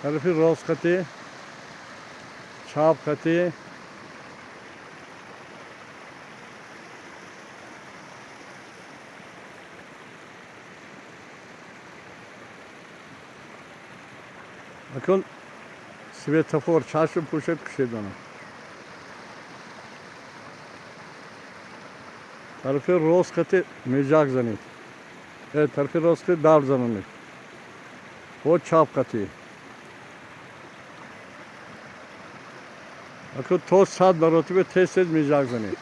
طرفی راست خطی، چپ خطی، اکن سویتافور چشم پوشت کشیدنم. طرفی راست خطی میجاک زنید. طرفی راست خطی دار زنید. و چپ خطی. اکن تو 100 مرتبه تیز میجاک زنید.